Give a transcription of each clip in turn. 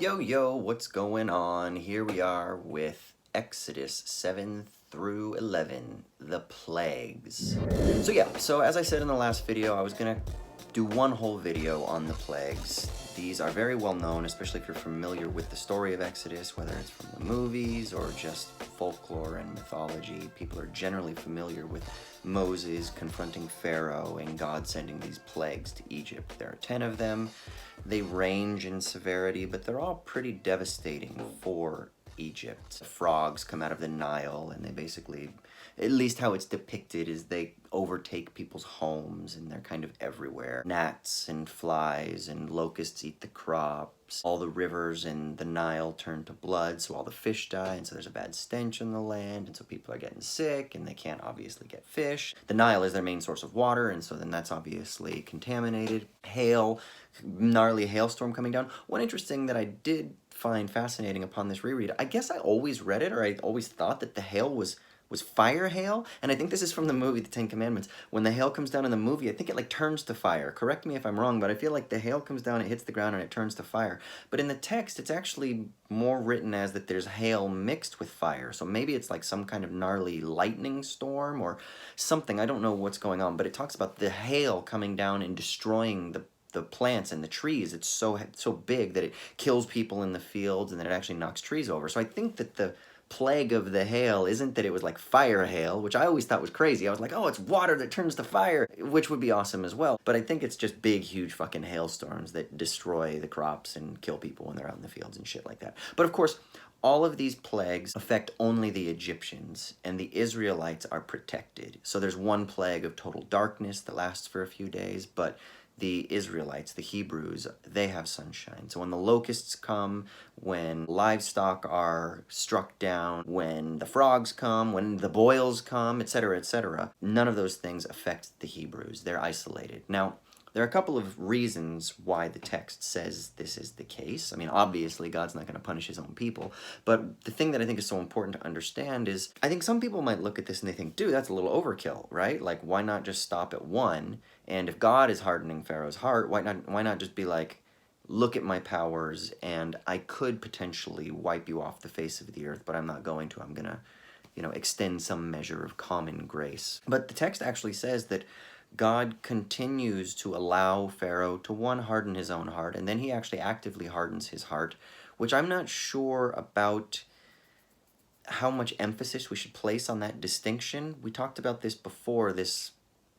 Yo, what's going on? Here we are with Exodus 7 through 11, the plagues. So as I said in the last video, I was gonna do one whole video on the plagues. These are very well known, especially if you're familiar with the story of Exodus, whether it's from the movies or just folklore and mythology. People are generally familiar with Moses confronting Pharaoh and God sending these plagues to Egypt. There are 10 of them. They range in severity, but they're all pretty devastating for Egypt. The frogs come out of the Nile, and they basically, at least how it's depicted, is they overtake people's homes, and they're kind of everywhere. Gnats and flies and locusts eat the crops. All the rivers in the Nile turn to blood, so all the fish die, and so there's a bad stench in the land, and so people are getting sick, and they can't obviously get fish. The Nile is their main source of water, and so then that's obviously contaminated. Hail, gnarly hailstorm coming down. One interesting that I did find fascinating upon this reread, I guess I always read it, or I always thought that the hail was fire hail, and I think this is from the movie The Ten Commandments. When the hail comes down in the movie, I think it like turns to fire. Correct me if I'm wrong, but I feel like the hail comes down, it hits the ground, and it turns to fire. But in the text, it's actually more written as that there's hail mixed with fire. So maybe it's like some kind of gnarly lightning storm or something. I don't know what's going on, but it talks about the hail coming down and destroying the plants and the trees. It's so big that it kills people in the fields, and then it actually knocks trees over. So I think that the plague of the hail isn't that it was like fire hail, which I always thought was crazy. I was like, oh, it's water that turns to fire, which would be awesome as well. But I think it's just big, huge fucking hailstorms that destroy the crops and kill people when they're out in the fields and shit like that. But of course, all of these plagues affect only the Egyptians, and the Israelites are protected. So there's one plague of total darkness that lasts for a few days, but the Israelites, the Hebrews, they have sunshine. So when the locusts come, when livestock are struck down, when the frogs come, when the boils come, etc., none of those things affect the Hebrews. They're isolated. Now, there are a couple of reasons why the text says this is the case. I mean, obviously, God's not going to punish his own people. But the thing that I think is so important to understand is, I think some people might look at this and they think, dude, that's a little overkill, right? Like, why not just stop at one? And if God is hardening Pharaoh's heart, why not just be like, look at my powers, and I could potentially wipe you off the face of the earth, but I'm not going to. I'm going to, extend some measure of common grace. But the text actually says that God continues to allow Pharaoh to, one, harden his own heart, and then he actually actively hardens his heart, which I'm not sure about how much emphasis we should place on that distinction. We talked about this before, this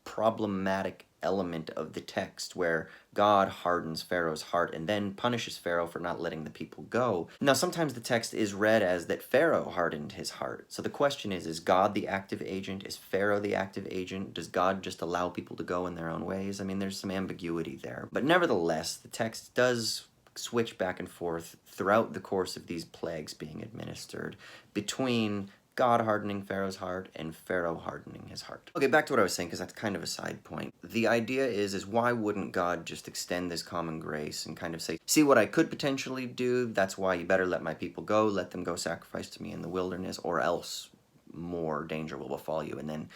problematic element of the text where God hardens Pharaoh's heart and then punishes Pharaoh for not letting the people go. Now, sometimes the text is read as that Pharaoh hardened his heart. So the question is God the active agent? Is Pharaoh the active agent? Does God just allow people to go in their own ways? I mean, there's some ambiguity there. But nevertheless, the text does switch back and forth throughout the course of these plagues being administered between God hardening Pharaoh's heart and Pharaoh hardening his heart. Okay, back to what I was saying, because that's kind of a side point. The idea is why wouldn't God just extend this common grace and kind of say, see what I could potentially do, that's why you better let my people go, let them go sacrifice to me in the wilderness, or else more danger will befall you, and then,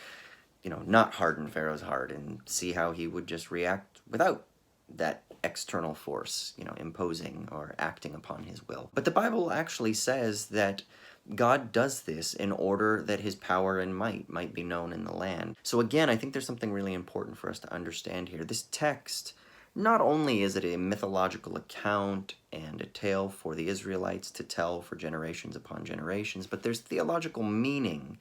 not harden Pharaoh's heart and see how he would just react without that external force, imposing or acting upon his will. But the Bible actually says that God does this in order that his power and might be known in the land. So again, I think there's something really important for us to understand here. This text, not only is it a mythological account and a tale for the Israelites to tell for generations upon generations, but there's theological meaning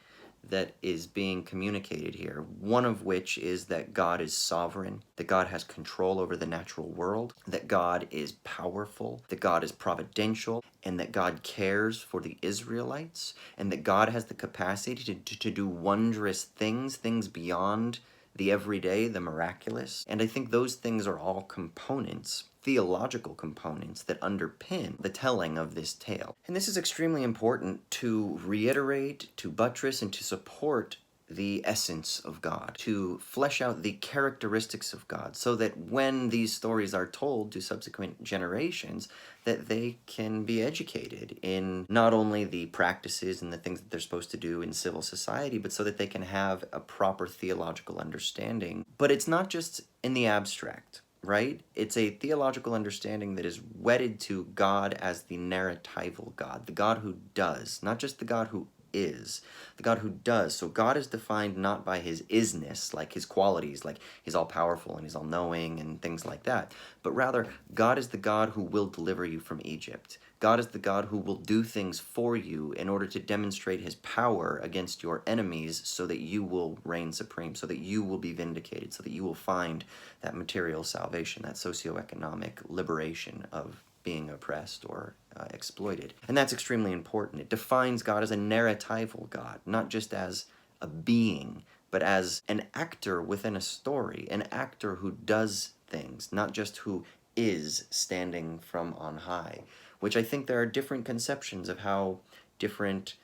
that is being communicated here, one of which is that God is sovereign, that God has control over the natural world, that God is powerful, that God is providential, and that God cares for the Israelites, and that God has the capacity to do wondrous things beyond the everyday, the miraculous. And I think those things are all components, theological components, that underpin the telling of this tale. And this is extremely important to reiterate, to buttress, and to support the essence of God, to flesh out the characteristics of God, so that when these stories are told to subsequent generations, that they can be educated in not only the practices and the things that they're supposed to do in civil society, but so that they can have a proper theological understanding. But it's not just in the abstract. right? It's a theological understanding that is wedded to God as the narratival God, the God who does, not just the God who is, the God who does. So God is defined not by his isness, like his qualities, like he's all powerful and he's all knowing and things like that, but rather God is the God who will deliver you from Egypt. God is the God who will do things for you in order to demonstrate his power against your enemies so that you will reign supreme, so that you will be vindicated, so that you will find that material salvation, that socioeconomic liberation of being oppressed or exploited. And that's extremely important. It defines God as a narratival God, not just as a being, but as an actor within a story, an actor who does things, not just who is standing from on high, which I think there are different conceptions of how different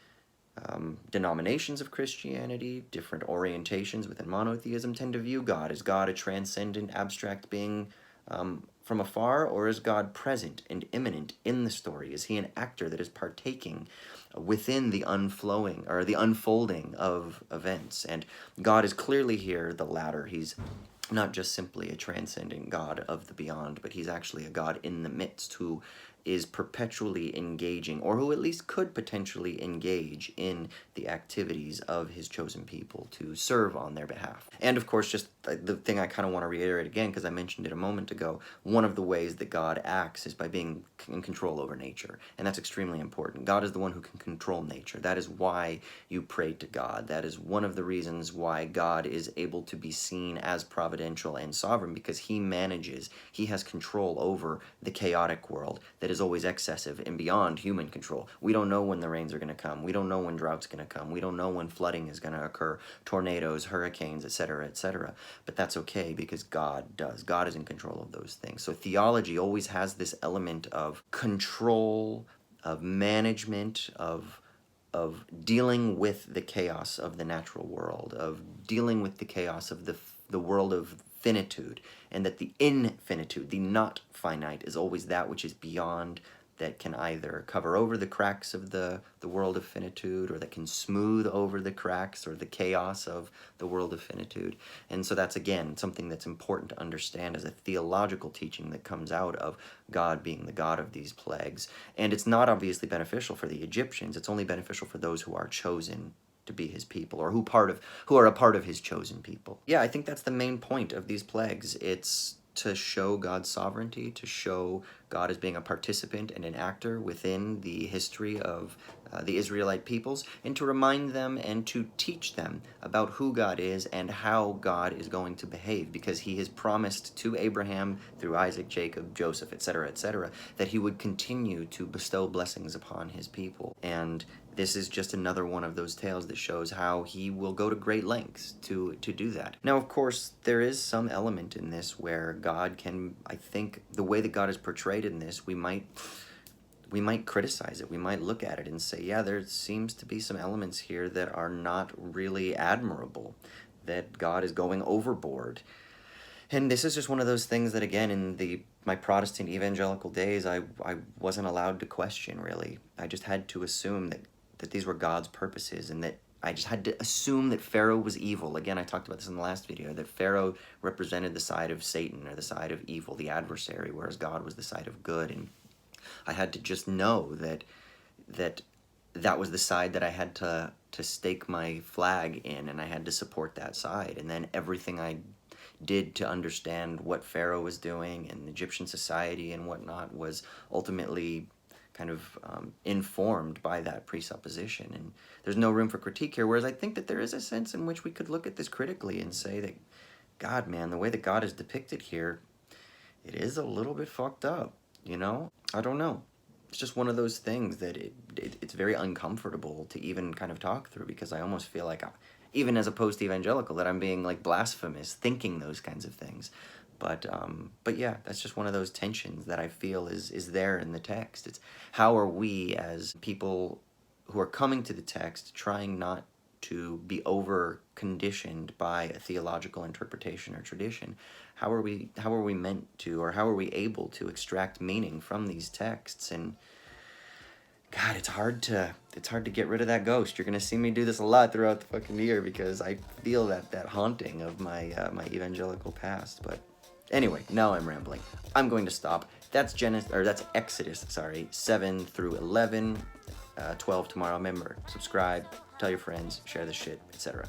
denominations of Christianity, different orientations within monotheism tend to view God. Is God a transcendent, abstract being from afar, or is God present and immanent in the story? Is he an actor that is partaking within the unflowing or the unfolding of events? And God is clearly here, the latter. He's not just simply a transcendent God of the beyond, but he's actually a God in the midst who is perpetually engaging, or who at least could potentially engage in the activities of his chosen people to serve on their behalf. And of course, just the thing I kind of want to reiterate again, because I mentioned it a moment ago, one of the ways that God acts is by being in control over nature. And that's extremely important. God is the one who can control nature. That is why you pray to God. That is one of the reasons why God is able to be seen as providential and sovereign, because he manages, he has control over the chaotic world that is always excessive and beyond human control. We don't know when the rains are going to come. We don't know when drought's going to come. We don't know when flooding is going to occur, tornadoes, hurricanes, etc., etc. But that's okay, because God does. God is in control of those things. So theology always has this element of control, of management, of dealing with the chaos of the natural world, of dealing with the chaos of the world of finitude, and that the infinitude, the not finite, is always that which is beyond, that can either cover over the cracks of the world of finitude, or that can smooth over the cracks or the chaos of the world of finitude. And so that's, again, something that's important to understand as a theological teaching that comes out of God being the God of these plagues. And it's not obviously beneficial for the Egyptians. It's only beneficial for those who are chosen to be his people, or who are a part of his chosen people. Yeah, I think that's the main point of these plagues. It's to show God's sovereignty, to show God as being a participant and an actor within the history of the Israelite peoples, and to remind them and to teach them about who God is and how God is going to behave, because he has promised to Abraham through Isaac, Jacob, Joseph, etc., that he would continue to bestow blessings upon his people. And this is just another one of those tales that shows how he will go to great lengths to do that. Now, of course, there is some element in this where God can, I think, the way that God is portrayed in this, we might criticize it. We might look at it and say, yeah, there seems to be some elements here that are not really admirable, that God is going overboard. And this is just one of those things that, again, in my Protestant evangelical days, I wasn't allowed to question, really. I just had to assume that these were God's purposes, and that I just had to assume that Pharaoh was evil. Again, I talked about this in the last video, that Pharaoh represented the side of Satan, or the side of evil, the adversary, whereas God was the side of good. And I had to just know that was the side that I had to stake my flag in, and I had to support that side. And then everything I did to understand what Pharaoh was doing and Egyptian society and whatnot was ultimately kind of informed by that presupposition. And there's no room for critique here, whereas I think that there is a sense in which we could look at this critically and say that, God, man, the way that God is depicted here, it is a little bit fucked up, you know? I don't know. It's just one of those things that it's very uncomfortable to even kind of talk through, because I almost feel like, even as a post-evangelical, that I'm being like blasphemous thinking those kinds of things. But yeah, that's just one of those tensions that I feel is there in the text. It's how are we, as people who are coming to the text, trying not to be over-conditioned by a theological interpretation or tradition, how are we meant to, or how are we able to extract meaning from these texts? And God, it's hard to get rid of that ghost. You're gonna see me do this a lot throughout the fucking year, because I feel that haunting of my my evangelical past. But Anyway, now I'm rambling. I'm going to stop. That's Exodus, 7 through 11, 12 tomorrow. Remember, subscribe, tell your friends, share this shit, etc.